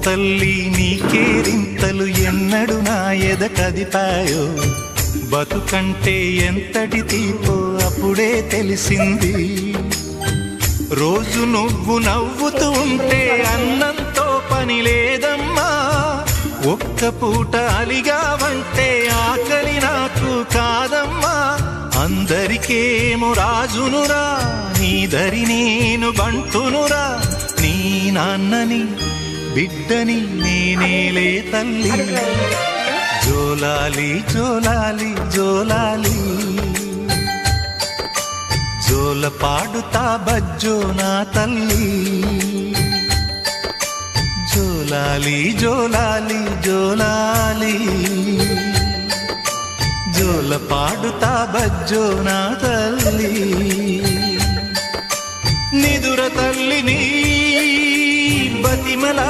తల్లి నీకేరింతలు ఎన్నడు నా ఎద కదిపాయో, బతుకంటే ఎంతటి తీపో అప్పుడే తెలిసింది. రోజు నువ్వు నవ్వుతూ ఉంటే అన్నంతో పని లేదమ్మా, ఒక్క పూట అలిగావంటే ఆకలి నాకు కాదమ్మా. అందరికేమో రాజునురా, నీ దరి నేను బంటునురా, నీ నాన్నని బిడ్డని నేనేలే తల్లి. జోలాలి జోలాలి జోలాలి, జోల పాడుతా బజ్జో నా తల్లి. జోలాలి జోలాలి జోలాలి, జోల పాడుతా బజ్జో నా తల్లి. నిదుర తల్లిని బతిమలా